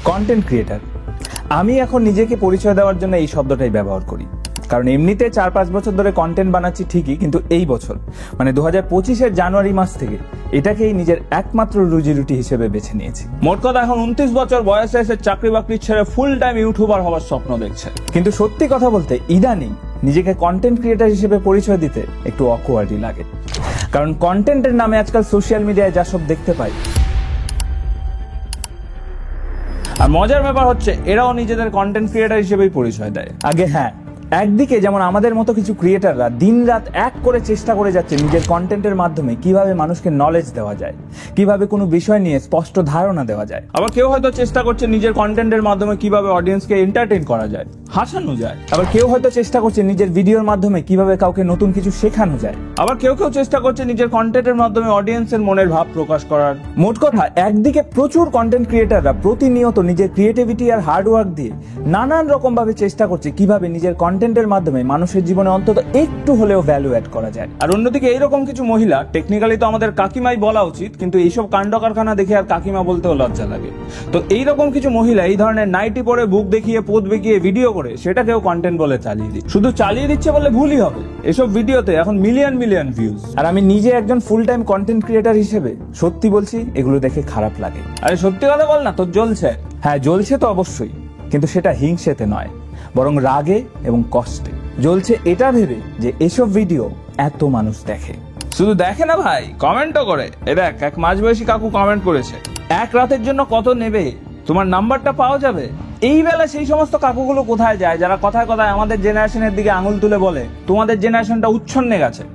Content creator. আমি এখন নিজেকে পরিচয় দেওয়ার জন্য এই শব্দটাই ব্যবহার করি, কারণ এমনিতে 4-5 বছর ধরে কন্টেন্ট বানাচ্ছি ঠিকই, কিন্তু এই বছর মানে 2025-এর জানুয়ারি মাস থেকে এটাকেই নিজের একমাত্র রুজি রুটি হিসেবে বেছে নিয়েছি। মোট কথা এখন 29 বছর বয়সে এসে চাকরি বাকরি ছেড়ে ফুল টাইম ইউটিউবার হওয়ার স্বপ্ন দেখছে। কিন্তু সত্যি কথা বলতে ইদানিং নিজেকে কন্টেন্ট ক্রিয়েটার হিসেবে পরিচয় দিতে একটু অকওয়ার্ডই লাগে, কারণ কন্টেন্টের নামে আজকাল সোশ্যাল মিডিয়ায় যা সব দেখতে পাই। আর মজার ব্যাপার হচ্ছে এরাও নিজেদের কন্টেন্ট ক্রিয়েটার হিসেবেই পরিচয় দেয়। আগে হ্যাঁ, একদিকে যেমন আমাদের মতো কিছু ক্রিয়েটাররা দিনরাত এক করে চেষ্টা করে যাচ্ছে নিজের কন্টেন্টের মাধ্যমে কিভাবে মানুষকে নলেজ দেওয়া যায়, কিভাবে কোনো বিষয় নিয়ে স্পষ্ট ধারণা দেওয়া যায়। আবার কেউ হয়তো চেষ্টা করছে নিজের কন্টেন্টের মাধ্যমে কিভাবে অডিয়েন্সকে এন্টারটেইন করা যায়, হাসানো যায়। আবার কেউ হয়তো চেষ্টা করছে নিজের ভিডিওর মাধ্যমে কিভাবে কাউকে নতুন কিছু শেখানো যায়। আবার কেউ চেষ্টা করছে নিজের কন্টেন্টের মাধ্যমে অডিয়েন্সের মনের ভাব প্রকাশ করার। মোট কথা, একদিকে প্রচুর কন্টেন্ট ক্রিয়েটাররা প্রতিনিয়ত নিজের ক্রিয়েটিভিটি আর হার্ডওয়ার্ক দিয়ে নানান রকম ভাবে চেষ্টা করছে কিভাবে নিজের কন্টেন্টের মাধ্যমে মানুষের জীবনে অন্তত একটু হলেও ভ্যালু অ্যাড করা যায়। আর অন্যদিকে এইরকম কিছু মহিলা, টেকনিক্যালি তো আমাদের কাকিমাই বলা উচিত, কিন্তু এইসব কাণ্ড কারখানা দেখে আর কাকিমা বলতেও লজ্জা লাগে। তো এইরকম কিছু মহিলা এই ধরনের নাইটি পরে বুক দেখিয়ে পোদ দেখিয়ে ভিডিও করে সেটাকেও কন্টেন্ট বলে চালিয়ে দিচ্ছে। শুধু চালিয়ে দিচ্ছে বলে ভুলই হবে, এসব ভিডিওতে এখন মিলিয়ন মিলিয়ন ভিউজ। আর আমি নিজে একজন ফুল টাইম কন্টেন্ট ক্রিয়েটার হিসেবে সত্যি বলছি, এগুলো দেখে খারাপ লাগে। আরে সত্যি কথা বল না, তোর জ্বলছে? হ্যাঁ, জ্বলছে তো অবশ্যই, কিন্তু সেটা হিংসেতে নয়, বরং রাগে এবং কষ্টে জ্বলছে এটা ভেবে যে এসব ভিডিও এত মানুষ দেখে। শুধু দেখে না ভাই, কমেন্টও করে। এ দেখ, এক মাঝবয়সী কাকু কমেন্ট করেছে, এক রাতের জন্য কত নেবে, তোমার নাম্বারটা পাওয়া যাবে। এই বেলা সেই সমস্ত কাকুগুলো কোথায় যায় যারা কথায় কথায় আমাদের জেনারেশনের দিকে আঙুল তুলে বলে তোমাদের জেনারেশনটা উচ্ছন্নে গেছে?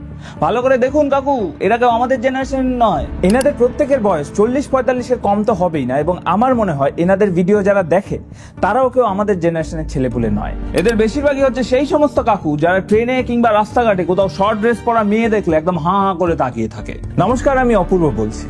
ভালো করে দেখুন কাকু, এরা কেউ আমাদের জেনারেশন নয়। এনাদের প্রত্যেকের বয়স 40-45-এর কম তো হবেই না, এবং আমার মনে হয় এনাদের ভিডিও যারা দেখে তারাও কেউ আমাদের জেনারেশনের ছেলেপুলে নয়। এদের বেশিরভাগই হচ্ছে সেই সমস্ত কাকু যারা ট্রেনে কিংবা রাস্তাঘাটে কোথাও শর্ট ড্রেস পরা মেয়ে দেখলে একদম হাঁ হাঁ করে তাকিয়ে থাকে। নমস্কার, আমি অপূর্ব বলছি।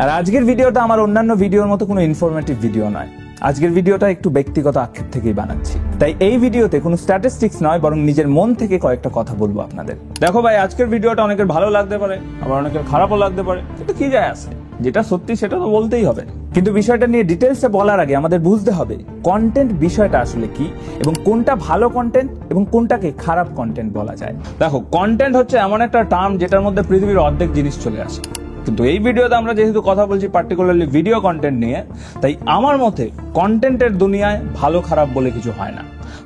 আর আজকের ভিডিওটা আমার অন্যান্য ভিডিওর মতো কোনো ইনফরমেটিভ ভিডিও নয়। আজকের ভিডিওটা একটু ব্যক্তিগত আক্ষেপ থেকেই বানাচ্ছি, তাই এই ভিডিওতে কোনো স্ট্যাটিস্টিক্স নয়, বরং নিজের মন থেকে কয়েকটা কথা বলবো আপনাদের। দেখো ভাই, আজকের ভিডিওটা অনেকের ভালো লাগতে পারে, আবার অনেকের খারাপও লাগতে পারে, কিন্তু কি যায় আসে, যেটা সত্যি সেটা তো বলতেই হবে। কিন্তু বিষয়টা নিয়ে ডিটেলসে বলার আগে আমাদের বুঝতে হবে কন্টেন্ট বিষয়টা আসলে কি, এবং কোনটা ভালো কন্টেন্ট এবং কোনটাকে খারাপ কন্টেন্ট বলা যায়। দেখো, কন্টেন্ট হচ্ছে এমন একটা টার্ম যেটার মধ্যে পৃথিবীর অর্ধেক জিনিস চলে আসে। কিন্তু এই ভিডিওতে আমরা যেহেতু কথা বলছি পার্টিকুলারলি ভিডিও কন্টেন্ট নিয়ে, তাই আমার মতে কন্টেন্টের দুনিয়ায় ভালো খারাপ বলে কিছু হয় না।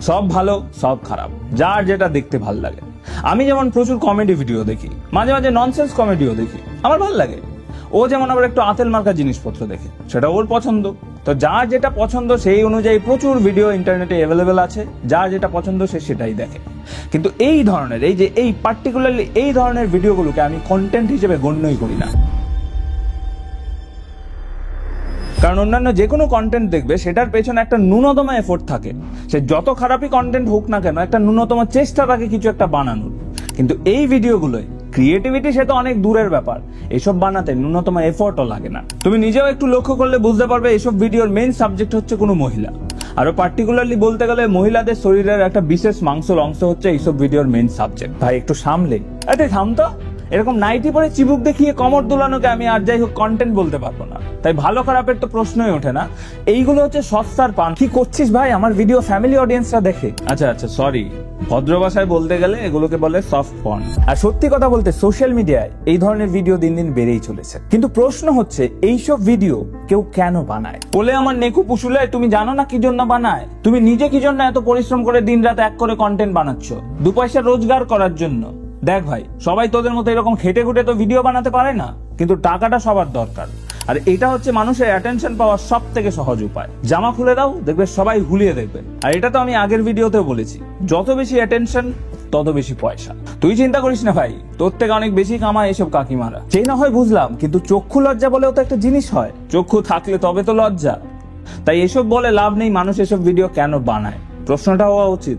সব ভালো, সব খারাপ, যার যেটা দেখতে ভাল লাগে। আমি যেমন প্রচুর কমেডি ভিডিও দেখি, মাঝে মাঝে ননসেন্স কমেডিও দেখি, আমার ভাল লাগে। ও যেমন আবার একটু আতেল মার্কা জিনিসপত্র দেখে, সেটা ওর পছন্দ। তো যার যেটা পছন্দ সেই অনুযায়ী প্রচুর ভিডিও ইন্টারনেটে অ্যাভেলেবেল আছে, যার যেটা পছন্দ সে সেটাই দেখে। কিন্তু এই ধরনের এই পার্টিকুলারলি এই ধরনের ভিডিওগুলোকে আমি কন্টেন্ট হিসেবে গণ্যই করি না। কারণ অন্যান্য যে কোনো কন্টেন্ট দেখবে সেটার পেছনে একটা ন্যূনতম এফোর্ট থাকে। সে যত খারাপই কন্টেন্ট হোক না কেন, একটা ন্যূনতম চেষ্টা থাকে কিছু একটা বানানোর। কিন্তু এই ভিডিওগুলোয় ক্রিয়েটিভিটি সে তো অনেক দূরের ব্যাপার, এসব বানাতে ন্যূনতম এফোর্টও লাগে না। তুমি নিজেও একটু লক্ষ্য করলে বুঝতে পারবে এসব ভিডিওর মেইন সাবজেক্ট হচ্ছে কোনো মহিলা। আরো পার্টিকুলারলি বলতে গেলে মহিলাদের শরীরের একটা বিশেষ মাংসের অংশ হচ্ছে এইসব ভিডিওর মেইন সাবজেক্ট। ভাই একটু সামলে, আরে থাম তো। এরকম নাইটি পরে চিবুক দেখিয়ে কমর দুলানোকে আমি আর যাই হোক কন্টেন্ট বলতে পারবো না, তাই ভালো খারাপের তো প্রশ্নই ওঠে না। এইগুলো হচ্ছে সস্তার পান। কি করছিস ভাই? আমার ভিডিও ফ্যামিলি অডিয়েন্সরা দেখে। আচ্ছা সরি, ভদ্র ভাষায় বলতে গেলে এগুলোকে বলে সফট পর্ন। আর সত্যি কথা বলতে সোশ্যাল মিডিয়ায় এই ধরনের ভিডিও দিন দিন বেড়েই চলেছে। কিন্তু প্রশ্ন হচ্ছে এইসব ভিডিও কেউ কেন বানায়? বলে আমার নেকু পুশুলে, তুমি জানো না কি জন্য বানায়? তুমি নিজে কি জন্য এত পরিশ্রম করে দিন রাত এক করে কন্টেন্ট বানাচ্ছ? 2 পয়সা রোজগার করার জন্য। দেখ ভাই, সবাই তোদের মতো এরকম খেটে খুটে তো ভিডিও বানাতে পারে না, কিন্তু টাকাটা সবার দরকার। আর এটা হচ্ছে মানুষের অ্যাটেনশন পাওয়ার সব থেকে সহজ উপায়। জামা খুলে দাও, দেখবে সবাই হুলিয়ে দেখবে। আর এটা তো আমি আগের ভিডিওতেও বলেছি, যত বেশি অ্যাটেনশন তত বেশি পয়সা। তুই চিন্তা করিস না ভাই, তোর থেকে অনেক বেশি কামায় এসব কাকিমারা। সেই না হয় বুঝলাম, কিন্তু চক্ষু লজ্জা বলেও তো একটা জিনিস হয়। চক্ষু থাকলে তবে তো লজ্জা। তাই এসব বলে লাভ নেই মানুষ এসব ভিডিও কেন বানায়। প্রশ্নটা হওয়া উচিত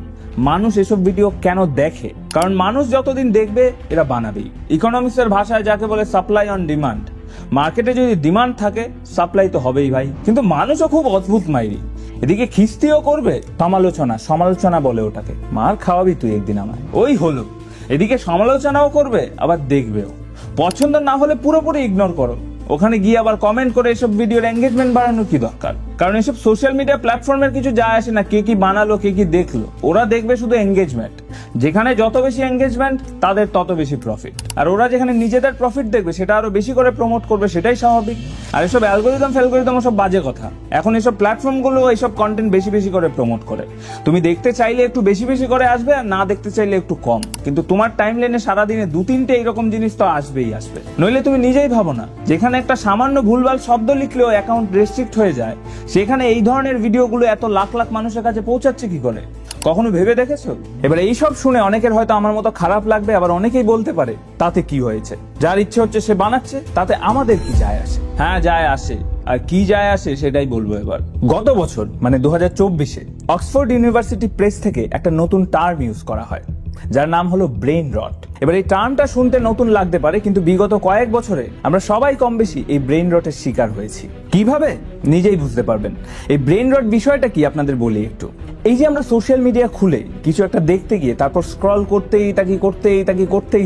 মানুষ এসব ভিডিও কেন দেখে। কারণ মানুষ যতদিন দেখবে এরা বানাবেই। ইকোনমিক্সের ভাষায় যাকে বলে সাপ্লাই অন ডিমান্ড। মার্কেটে যদি ডিমান্ড থাকে সাপ্লাই তো হবেই ভাই। কিন্তু মানুষও খুব অদ্ভুত মাইরি, এদিকে খিস্তিও করবে, সমালোচনা বলে ওটাকে। মার খাওয়াবি তুই একদিন আমায়। ওই হলো, এদিকে সমালোচনাও করবে আবার দেখবেও। পছন্দ না হলে পুরোপুরি ইগনোর করো, ওখানে গিয়ে আবার কমেন্ট করে এসব ভিডিওর এঙ্গেজমেন্ট বাড়ানোর কি দরকার? কারণ এসব সোশ্যাল মিডিয়া প্ল্যাটফর্মের কিছু যায় আসে না কে কি বানালো কে কি দেখলো, ওরা দেখবে শুধু এঙ্গেজমেন্ট। যেখানে যত বেশি এঙ্গেজমেন্ট তাদের তত বেশি প্রফিট, আর ওরা যেখানে নিজেদের প্রফিট দেখবে সেটা আরো বেশি করে প্রমোট করবে, সেটাই স্বাভাবিক। আর এসব অ্যালগোরিদম ফ্যালগোরিদম সব বাজে কথা। এখন এসব প্ল্যাটফর্মগুলো এইসব কন্টেন্ট বেশি বেশি করে প্রমোট করে। তুমি দেখতে চাইলে একটু বেশি বেশি করে আসবে, আর না দেখতে চাইলে একটু কম, কিন্তু তোমার টাইম লাইনে সারাদিনে 2-3টে এইরকম জিনিস তো আসবেই আসবে। নইলে তুমি নিজেই ভাবো না, যেখানে একটা সামান্য ভুলভাল শব্দ লিখলেও অ্যাকাউন্ট রেস্ট্রিক্ট হয়ে যায়, সেখানে এই ধরনের ভিডিওগুলো এত লাখ লাখ মানুষের কাছে পৌঁছাচ্ছে কি করে? কখনো ভেবে দেখেছো? এবার এইসব শুনে অনেকের হয়তো আমার মতো খারাপ লাগবে, আবার অনেকেই বলতে পারে তাতে কি হয়েছে, যার ইচ্ছে হচ্ছে সে বানাচ্ছে, তাতে আমাদের কি যায় আসে? হ্যাঁ যায় আসে, আর কি যায় আসে সেটাই বলবো এবার। গত বছর মানে 2024-এ অক্সফোর্ড ইউনিভার্সিটি প্রেস থেকে একটা নতুন টার্ম ইউজ করা হয়, যার নাম হলো ব্রেইন রট। এবার এই টার্মটা শুনতে নতুন লাগতে পারে, কিন্তু বিগত কয়েক বছরে আমরা সবাই কম বেশি এই ব্রেইন রটের শিকার হয়েছি। কিভাবে নিজেই বুঝতে পারবেন। এই ব্রেইন রট বিষয়টা কি আপনাদের বলি একটু। এই যে আমরা সোশ্যাল মিডিয়া খুলে কিছু একটা দেখতে গিয়ে তারপর স্ক্রল করতেই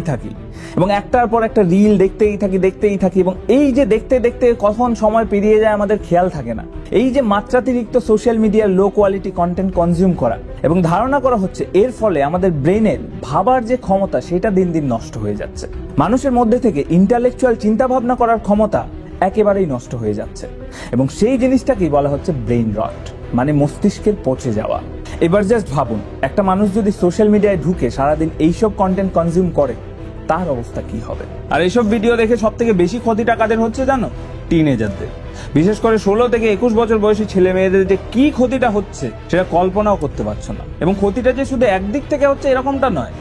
থাকি এবং একটার পর একটা রিল দেখতেই থাকি এবং এই যে দেখতে দেখতে কখন সময় পেরিয়ে যায় আমাদের খেয়াল থাকে না। এই যে মাত্রাতিরিক্ত সোশ্যাল মিডিয়ার লো কোয়ালিটি কন্টেন্ট কনজিউম করা এবং ধারণা করা হচ্ছে এর ফলে আমাদের ব্রেনের ভাবার যে ক্ষমতা সেটা দিন দিন নষ্ট হয়ে যাচ্ছে। মানুষের মধ্যে থেকে ইন্টালেকচুয়াল চিন্তা ভাবনা করার ক্ষমতা একেবারেই নষ্ট হয়ে যাচ্ছে এবং সেই জিনিসটাকেই বলা হচ্ছে ব্রেইন রট, মানে মস্তিষ্কের পচে যাওয়া। এবার জাস্ট ভাবুন, একটা মানুষ যদি সোশ্যাল মিডিয়ায় ঢুকে সারাদিন এইসব কন্টেন্ট কনজিউম করে তার অবস্থা কি হবে। আর এইসব ভিডিও দেখে সব থেকে বেশি ক্ষতিটা কাদের হচ্ছে জানো? টিনেজারদের। বিশেষ করে 16 থেকে 21 বছর বয়সী ছেলে মেয়েদের যে কি ক্ষতিটা হচ্ছে সেটা কল্পনাও করতে পারছো না। এবং ক্ষতিটা যে শুধু একদিক থেকে হচ্ছে এরকমটা নয়,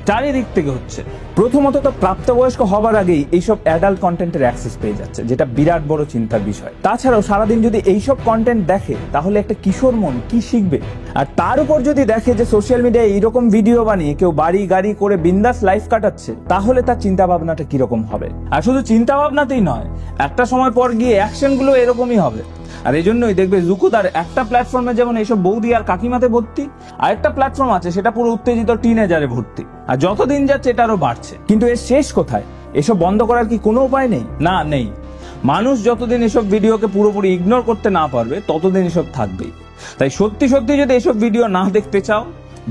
চারিদিক থেকে হচ্ছে। প্রথমত তো প্রাপ্তবয়স্ক হবার আগেই এইসব অ্যাডাল্ট কন্টেন্টের অ্যাক্সেস পেয়ে যাচ্ছে, যেটা বিরাট বড় চিন্তার বিষয়। তাছাড়াও সারাদিন যদি এইসব কন্টেন্ট দেখে তাহলে একটা কিশোর মন কি শিখবে? আর তার উপর যদি দেখে যে সোশ্যাল মিডিয়ায় এইরকম ভিডিও বানিয়ে কেউ বাড়ি গাড়ি করে বিন্দাস লাইফ কাটাচ্ছে, তাহলে তার চিন্তা ভাবনাটা কিরকম হবে? আর শুধু চিন্তা ভাবনাতেই নয়, একটা সময় পর গিয়ে অ্যাকশনগুলো এরকমই হবে। আর এই জন্যই দেখবে জুকুদার একটা প্ল্যাটফর্মে যেমন এইসব বৌদি আর কাকিমাতে ভর্তি, আরেকটা প্ল্যাটফর্ম আছে সেটা পুরো উত্তেজিত টিনেজারে ভর্তি। আর যতদিন যাচ্ছে এটা আরো বাড়ছে। কিন্তু এর শেষ কোথায়? এসব বন্ধ করার কি কোনো উপায় নেই? না, নেই। মানুষ যতদিন এসব ভিডিওকে পুরোপুরি ইগনোর করতে না পারবে ততদিন এসব থাকবেই। তাই সত্যি সত্যি যদি এসব ভিডিও না দেখতে চাও,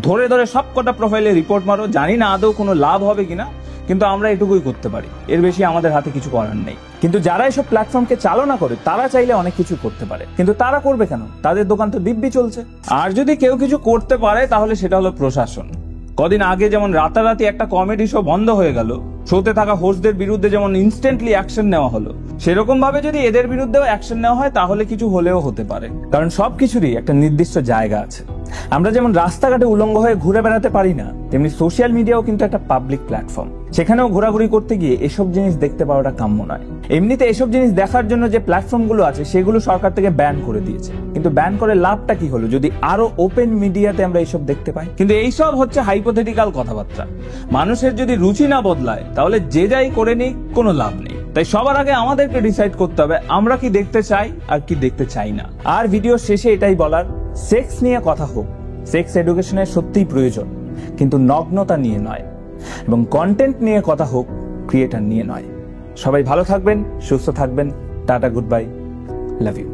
ধরে ধরে সব কটা প্রোফাইলে রিপোর্ট মারো। জানি না আদৌ কোনো লাভ হবে কিনা, কিন্তু আমরা এটুকুই করতে পারি, এর বেশি আমাদের হাতে কিছু করার নেই। কিন্তু যারা এসব প্ল্যাটফর্মকে চালনা করে তারা চাইলে অনেক কিছু করতে পারে, কিন্তু তারা করবে কেন? তাদের দোকান তো দিব্যি চলছে। আর যদি কেউ কিছু করতে পারে তাহলে সেটা হলো প্রশাসন। কদিন আগে যেমন রাতারাতি একটা কমেডি শো বন্ধ হয়ে গেল, শোতে থাকা হোস্টদের বিরুদ্ধে যেমন ইনস্ট্যান্টলি অ্যাকশন নেওয়া হলো, সেরকম ভাবে যদি এদের বিরুদ্ধেও অ্যাকশন নেওয়া হয় তাহলে কিছু হলেও হতে পারে। কারণ সবকিছুরই একটা নির্দিষ্ট জায়গা আছে। আমরা যেমন রাস্তাঘাটে উলঙ্গ হয়ে ঘুরে বেড়াতে পারি না, তেমনি সোশ্যাল মিডিয়াও কিন্তু একটা পাবলিক প্ল্যাটফর্ম। সেখানেও ঘোরাঘুরি করতে গিয়ে এসব জিনিস দেখতে পাওয়াটা কাম্য নয়। এমনিতে এসব জিনিস দেখার জন্য যে প্ল্যাটফর্মগুলো আছে সেগুলো সরকার থেকে ব্যান করে দিয়েছে, কিন্তু ব্যান করে লাভটা কি হলো যদি আরো ওপেন মিডিয়াতে আমরা এইসব দেখতে পাই? কিন্তু এইসব হচ্ছে হাইপোথেটিক্যাল কথাবার্তা। মানুষের যদি রুচি না বদলায় তাহলে যে যাই করে নিক কোনো লাভ নেই। তাই সবার আগে আমাদেরকে ডিসাইড করতে হবে আমরা কি দেখতে চাই আর কি দেখতে চাই না। আর ভিডিও শেষে এটাই বলার, সেক্স নিয়ে কথা হোক, সেক্স এডুকেশনের সত্যিই প্রয়োজন, কিন্তু নগ্নতা নিয়ে নয়। এবং কন্টেন্ট নিয়ে কথা হোক, ক্রিয়েটর নিয়ে নয়। সবাই ভালো থাকবেন, সুস্থ থাকবেন। Tata, goodbye, love you.